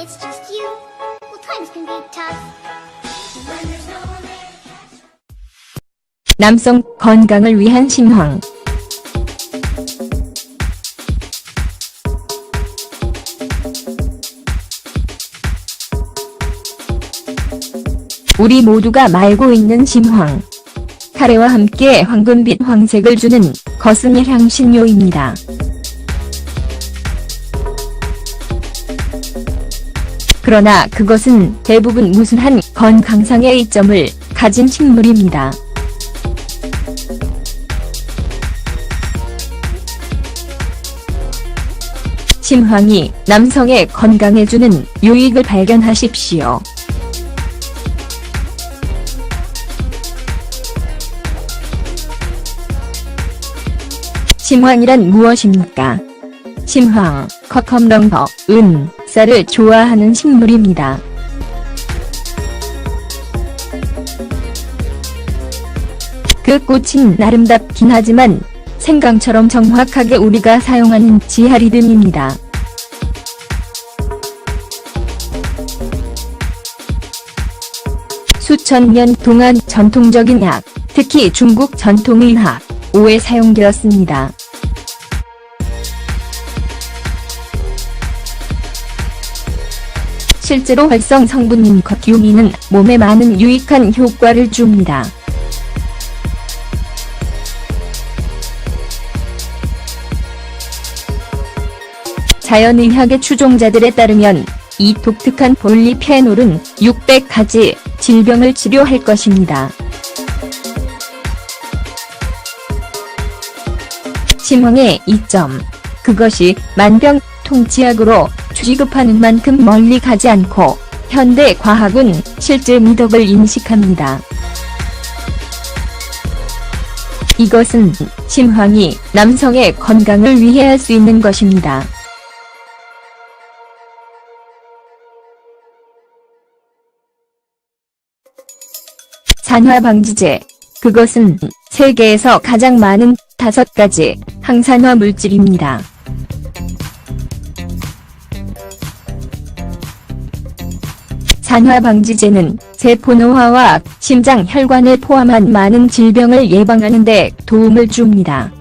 it's just you, well, times can be tough. When there's no one there to catch. 남성 건강을 위한 신황. 우리 모두가 말고 있는 심황. 카레와 함께 황금빛 황색을 주는 거스미 향신료입니다. 그러나 그것은 대부분 무순한 건강상의 이점을 가진 식물입니다. 심황이 남성의 건강에 주는 유익을 발견하십시오. 심황이란 무엇입니까? 심황, 커컴럼버, 쌀을 좋아하는 식물입니다. 그 꽃은 아름답긴 하지만 생강처럼 정확하게 우리가 사용하는 지하리듬입니다. 수천 년 동안 전통적인 약, 특히 중국 전통의학, 오에 사용되었습니다. 실제로 활성 성분인 커큐민은 몸에 많은 유익한 효과를 줍니다. 자연의학의 추종자들에 따르면 이 독특한 볼리페놀은 600가지 질병을 치료할 것입니다. 심황의 이점. 그것이 만병통치약으로 취급하는 만큼 멀리 가지 않고 현대 과학은 실제 미덕을 인식합니다. 이것은 심황이 남성의 건강을 위해 할 수 있는 것입니다. 산화방지제. 그것은 세계에서 가장 많은 5가지 항산화 물질입니다. 산화방지제는 세포 노화와 심장 혈관을 포함한 많은 질병을 예방하는 데 도움을 줍니다.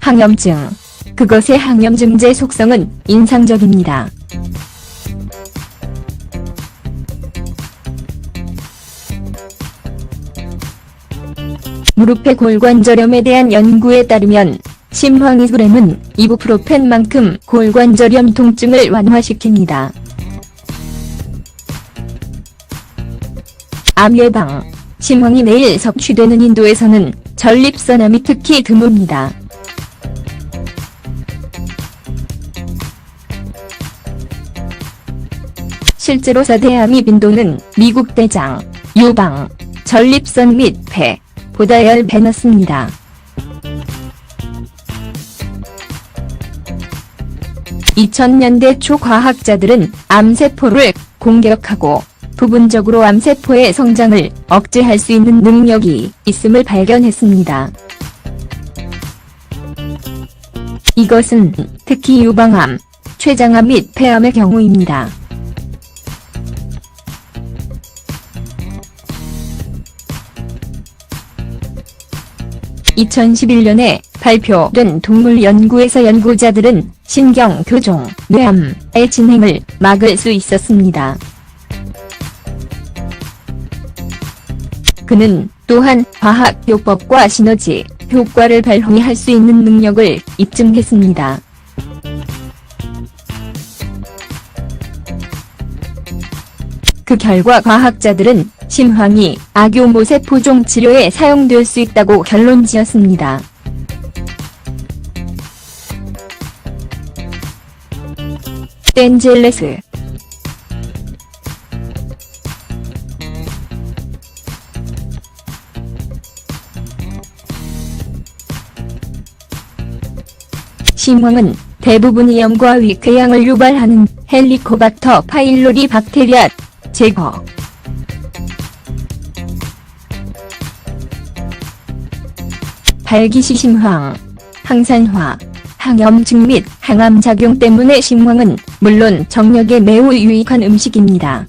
항염증. 그것의 항염증제 속성은 인상적입니다. 무릎의 골관저렴에 대한 연구에 따르면 심황이그램은 이부프로펜만큼 골관저렴 통증을 완화시킵니다. 암 예방. 심황이 매일 섭취되는 인도에서는 전립선암이 특히 드뭅니다. 실제로 4대암이 빈도는 미국 대장, 유방, 전립선 및 폐 보다 10배 낮습니다. (2000년대) 초 과학자들은 암세포를 공격하고 부분적으로 암세포의 성장을 억제할 수 있는 능력이 있음을 발견했습니다. 이것은 특히 유방암, 췌장암 및 폐암의 경우입니다. (2011년에) 발표된 동물 연구에서 연구자들은 신경 교종, 뇌암의 진행을 막을 수 있었습니다. 그는 또한 화학요법과 시너지 효과를 발휘할 수 있는 능력을 입증했습니다. 그 결과 과학자들은 심황이 악효모 세포종 치료에 사용될 수 있다고 결론지었습니다. 댄젤레스. 심황은 대부분이 염과 위궤양을 유발하는 헬리코박터 파일로리 박테리아 제거. 발기시 심황, 항산화, 항염증 및 항암작용 때문에 신황은 물론 정력에 매우 유익한 음식입니다.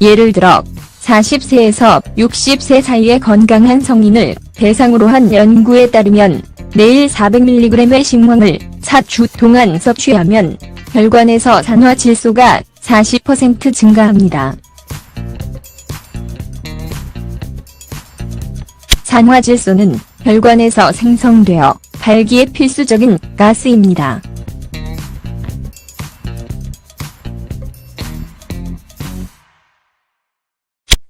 예를 들어 40세에서 60세 사이의 건강한 성인을 대상으로 한 연구에 따르면 매일 400mg의 신황을 4주 동안 섭취하면 혈관에서 산화질소가 40% 증가합니다. 산화질소는 혈관에서 생성되어 발기에 필수적인 가스입니다.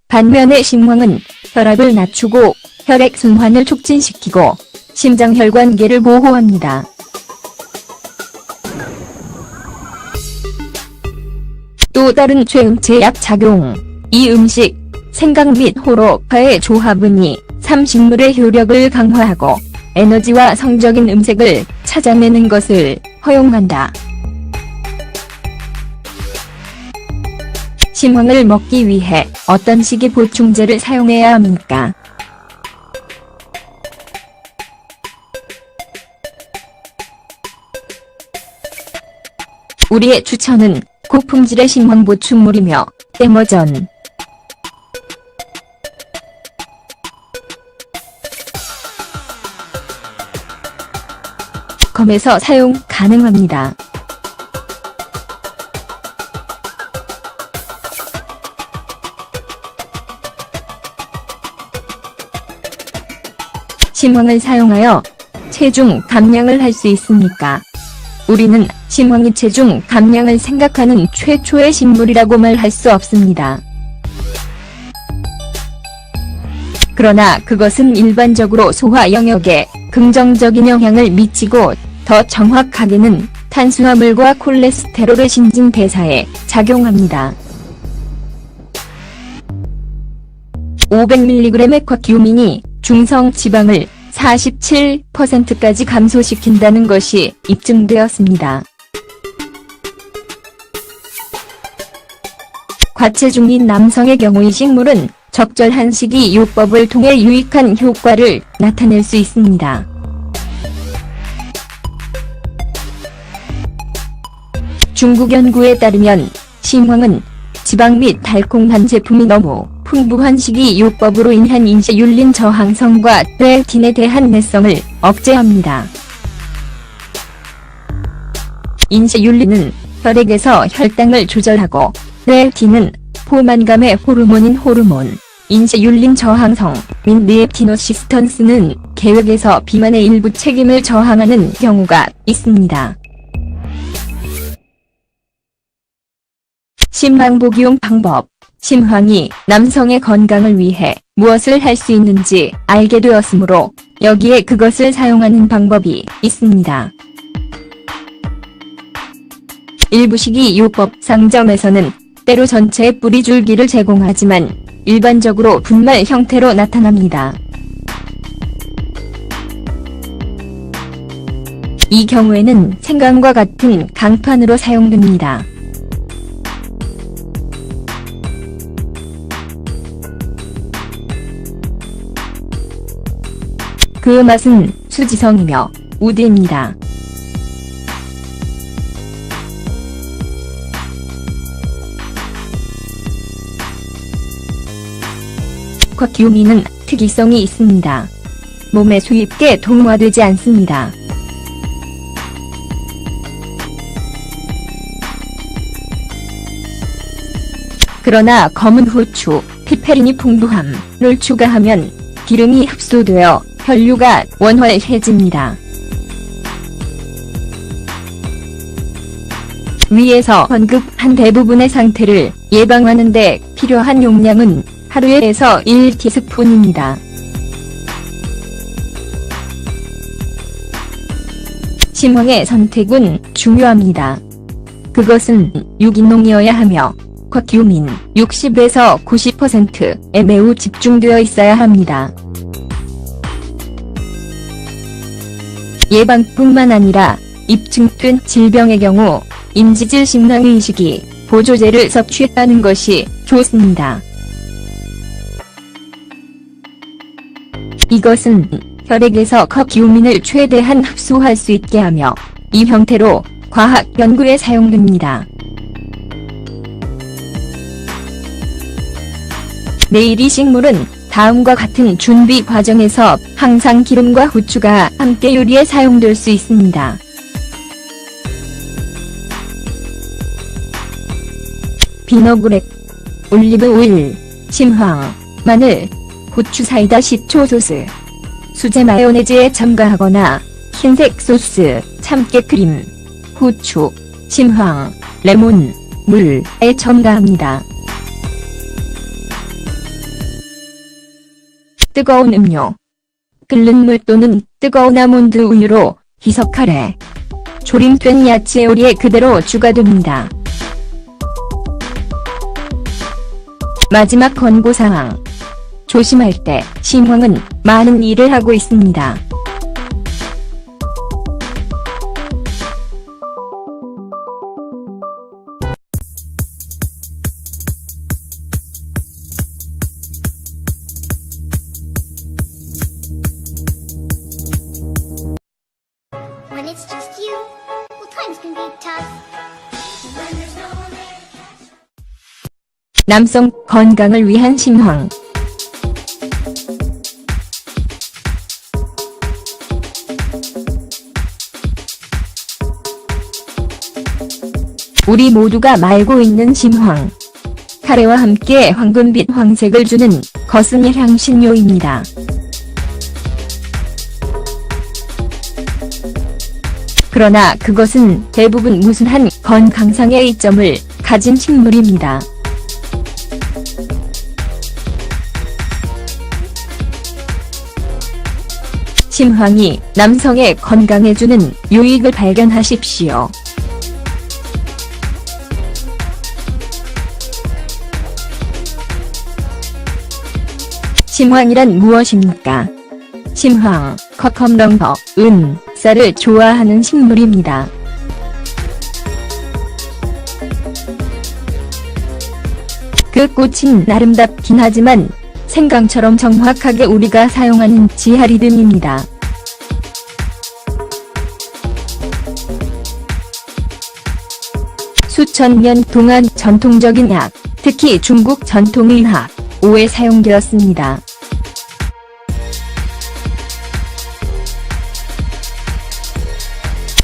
반면에 신황은 혈압을 낮추고 혈액순환을 촉진시키고 심장혈관계를 보호합니다. 또 다른 최음체약 작용. 이 음식, 생강 및 호로파의 조합은이 삼식물의 효력을 강화하고 에너지와 성적인 음색을 찾아내는 것을 허용한다. 신황을 먹기 위해 어떤 식의 보충제를 사용해야 합니까? 우리의 추천은 고품질의 신황 보충물이며 데머전, 검에서 사용 가능합니다. 신황을 사용하여 체중 감량을 할 수 있습니까? 우리는 신황이 체중 감량을 생각하는 최초의 식물이라고 말할 수 없습니다. 그러나 그것은 일반적으로 소화 영역에 긍정적인 영향을 미치고 더 정확하게는 탄수화물과 콜레스테롤의 신진대사에 작용합니다. 500mg의 쿼큐민이 중성 지방을 47%까지 감소시킨다는 것이 입증되었습니다. 과체중인 남성의 경우 이 식물은 적절한 식이요법을 통해 유익한 효과를 나타낼 수 있습니다. 중국 연구에 따르면 신황은 지방 및 달콤한 제품이 너무 풍부한 식이요법으로 인한 인슐린 저항성과 레틴에 대한 내성을 억제합니다. 인슐린은 혈액에서 혈당을 조절하고 레틴은 포만감의 호르몬인 호르몬, 인슐린 저항성 및 리에티노시스턴스는 계획에서 비만의 일부 책임을 저항하는 경우가 있습니다. 신황 복용 방법. 신황이 남성의 건강을 위해 무엇을 할 수 있는지 알게 되었으므로 여기에 그것을 사용하는 방법이 있습니다. 일부 식이요법 상점에서는 때로 전체 뿌리 줄기를 제공하지만 일반적으로 분말 형태로 나타납니다. 이 경우에는 생강과 같은 강판으로 사용됩니다. 그 맛은 수지성이며 우디입니다. 쿼큐민은 특이성이 있습니다. 몸에 수입게 동화되지 않습니다. 그러나 검은 후추, 피페린이 풍부함을 추가하면 기름이 흡수되어 혈류가 원활해집니다. 위에서 언급한 대부분의 상태를 예방하는 데 필요한 용량은 하루에 1에서 1티스푼입니다. 신황의 선택은 중요합니다. 그것은 유기농이어야 하며 쿼큐민 60에서 90%에 매우 집중되어 있어야 합니다. 예방뿐만 아니라 입증된 질병의 경우 인지질 신앙의식이 보조제를 섭취하는 것이 좋습니다. 이것은 혈액에서 커큐민을 최대한 흡수할 수 있게 하며 이 형태로 과학 연구에 사용됩니다. 네일이 식물은 다음과 같은 준비 과정에서 항상 기름과 후추가 함께 요리에 사용될 수 있습니다. 비너그렉, 올리브 오일, 심황, 마늘, 후추 사이다 식초 소스, 수제 마요네즈에 첨가하거나 흰색 소스, 참깨 크림, 후추, 심황, 레몬, 물에 첨가합니다. 뜨거운 음료. 끓는 물 또는 뜨거운 아몬드 우유로 희석하래. 조림된 야채 요리에 그대로 추가됩니다. 마지막 권고사항. 조심할 때 심황은 많은 일을 하고 있습니다. When it's just you, well, times can be tough. When there's no one there to catch. 남성 건강을 위한 심황. 우리 모두가 말고 있는 심황. 카레와 함께 황금빛 황색을 주는 거스미 향신료입니다. 그러나 그것은 대부분 무순한 건강상의 이점을 가진 식물입니다. 심황이 남성의 건강에 주는 유익을 발견하십시오. 심황이란 무엇입니까? 심황, 커컴럼버, 쌀을 좋아하는 식물입니다. 그 꽃은 아름답긴 하지만 생강처럼 정확하게 우리가 사용하는 지하리듬입니다. 수천 년 동안 전통적인 약, 특히 중국 전통의학, 오에 사용되었습니다.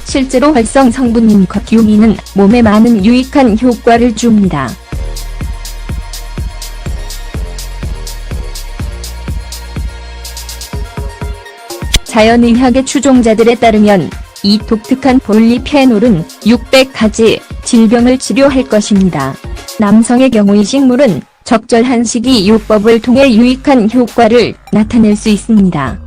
실제로 활성 성분인 커큐민은 몸에 많은 유익한 효과를 줍니다. 자연의학의 추종자들에 따르면 이 독특한 폴리페놀은 600가지 질병을 치료할 것입니다. 남성의 경우 이 식물은 적절한 식이요법을 통해 유익한 효과를 나타낼 수 있습니다.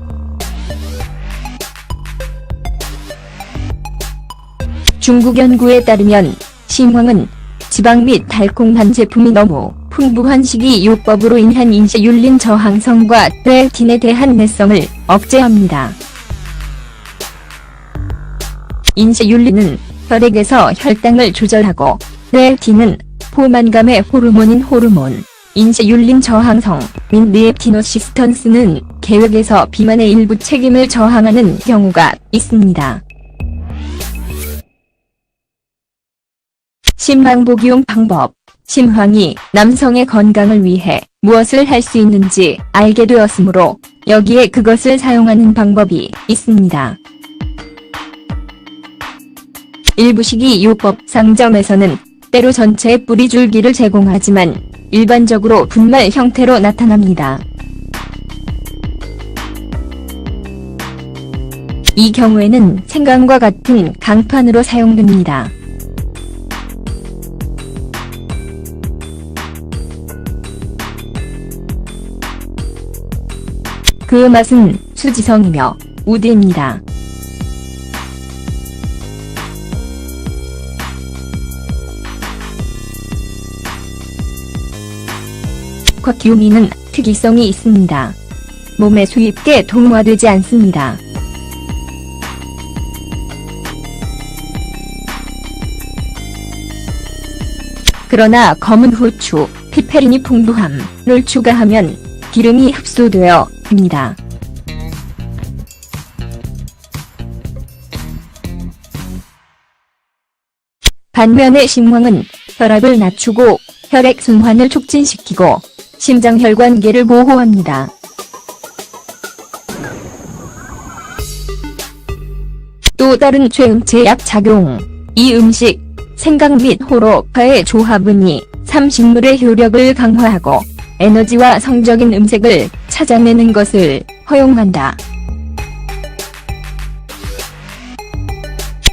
중국 연구에 따르면 심황은 지방 및 달콤한 제품이 너무 풍부한 식이요법으로 인한 인슐린 저항성과 레틴에 대한 내성을 억제합니다. 인슐린은 혈액에서 혈당을 조절하고 레틴은 포만감의 호르몬인 호르몬, 인슐린 저항성 및 렙티노시스턴스는 계획에서 비만의 일부 책임을 저항하는 경우가 있습니다. 심황 복용 방법. 심황이 남성의 건강을 위해 무엇을 할 수 있는지 알게 되었으므로 여기에 그것을 사용하는 방법이 있습니다. 일부 식이요법 상점에서는 때로 전체 뿌리 줄기를 제공하지만 일반적으로 분말 형태로 나타납니다. 이 경우에는 생강과 같은 강판으로 사용됩니다. 그 맛은 수지성이며 우디입니다. 커큐민은 특이성이 있습니다. 몸에 쉽게 동화되지 않습니다. 그러나 검은 후추, 피페린이 풍부함을 추가하면 기름이 흡수되어 됩니다. 반면에 심황은 혈압을 낮추고 혈액순환을 촉진시키고 심장혈관계를 보호합니다. 또 다른 최음체약 작용. 이 음식, 생강 및 호로파의 조합은이 삼식물의 효력을 강화하고 에너지와 성적인 음색을 찾아내는 것을 허용한다.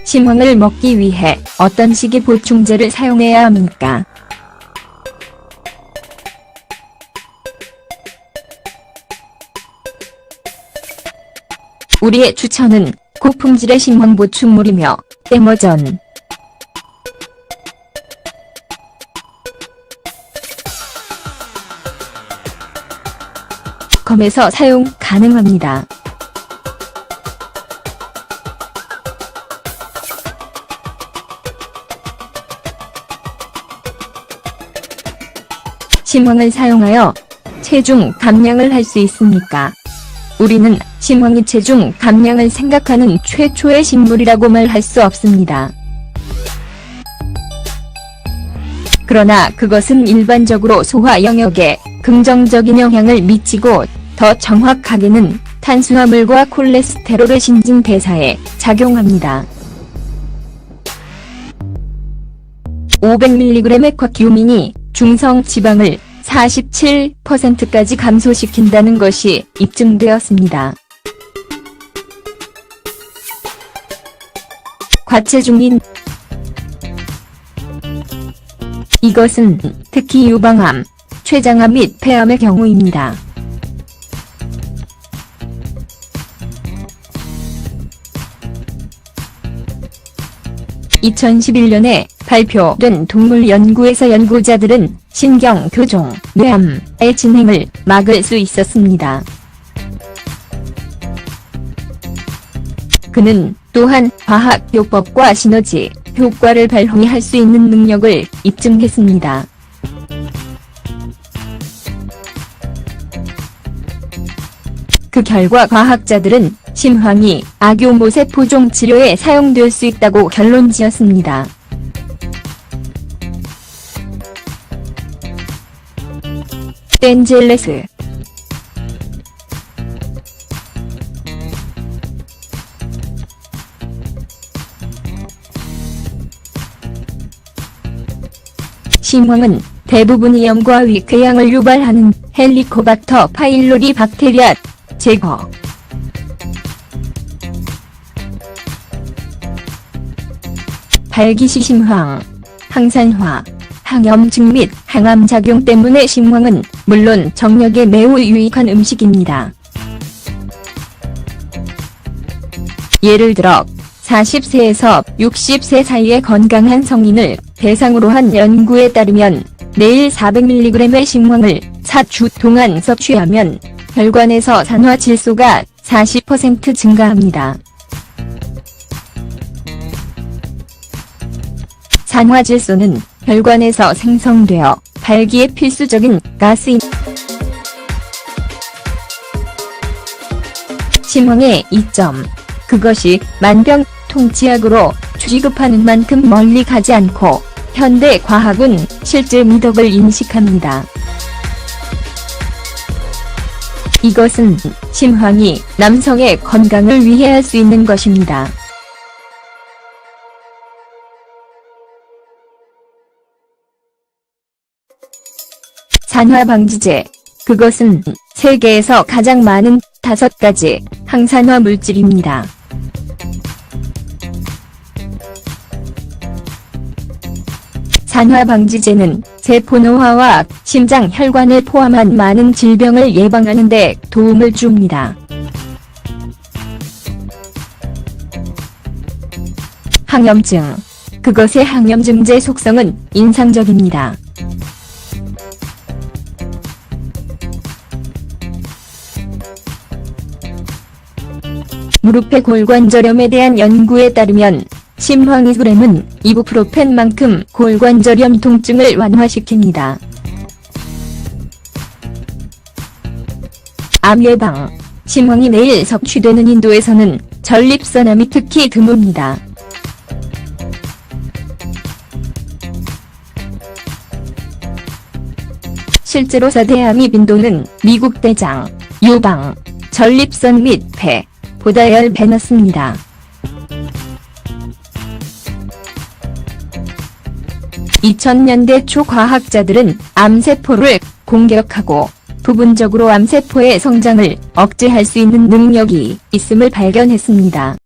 심황을 먹기 위해 어떤 식의 보충제를 사용해야 합니까? 우리의 추천은 고품질의 심황 보충물이며 에머전. 검에서 사용 가능합니다. 심황을 사용하여 체중 감량을 할 수 있습니까? 우리는 심황이 체중 감량을 생각하는 최초의 식물이라고 말할 수 없습니다. 그러나 그것은 일반적으로 소화 영역에 긍정적인 영향을 미치고 더 정확하게는 탄수화물과 콜레스테롤의 신진대사에 작용합니다. 500mg의 쿼큐민이 중성 지방을 47%까지 감소시킨다는 것이 입증되었습니다. 과체중인 이것은 특히 유방암, 췌장암 및 폐암의 경우입니다. (2011년에) 발표된 동물 연구에서 연구자들은 신경 교종, 뇌암의 진행을 막을 수 있었습니다. 그는 또한 화학요법과 시너지 효과를 발휘할 수 있는 능력을 입증했습니다. 그 결과 과학자들은 심황이 악요모세포종 치료에 사용될 수 있다고 결론지었습니다. 댄젤레스 심황은 대부분이 염과 위궤양을 유발하는 헬리코박터 파일로리 박테리아 제거, 발기시 심황, 항산화, 항염증 및 항암작용 때문에 심황은 물론 정력에 매우 유익한 음식입니다. 예를 들어 40세에서 60세 사이의 건강한 성인을 대상으로 한 연구에 따르면 매일 400mg의 심황을 4주 동안 섭취하면 혈관에서 산화질소가 40% 증가합니다. 산화질소는 혈관에서 생성되어 발기에 필수적인 가스인 심황의 이점. 그것이 만병통치약으로 취급하는 만큼 멀리 가지 않고 현대 과학은 실제 미덕을 인식합니다. 이것은 심황이 남성의 건강을 위해 할 수 있는 것입니다. 산화방지제. 그것은 세계에서 가장 많은 5가지 항산화 물질입니다. 산화방지제는 세포 노화와 심장 혈관을 포함한 많은 질병을 예방하는 데 도움을 줍니다. 항염증. 그것의 항염증제 속성은 인상적입니다. 무릎의 골관저렴에 대한 연구에 따르면 심황이수렘은 이부프로펜만큼 골관저렴 통증을 완화시킵니다. 암 예방. 심황이 매일 섭취되는 인도에서는 전립선암이 특히 드뭅니다. 실제로 사대암이 빈도는 미국 대장, 유방, 전립선 및 폐, 보다 10배 낮습니다. (2000년대) 초 과학자들은 암세포를 공격하고 부분적으로 암세포의 성장을 억제할 수 있는 능력이 있음을 발견했습니다.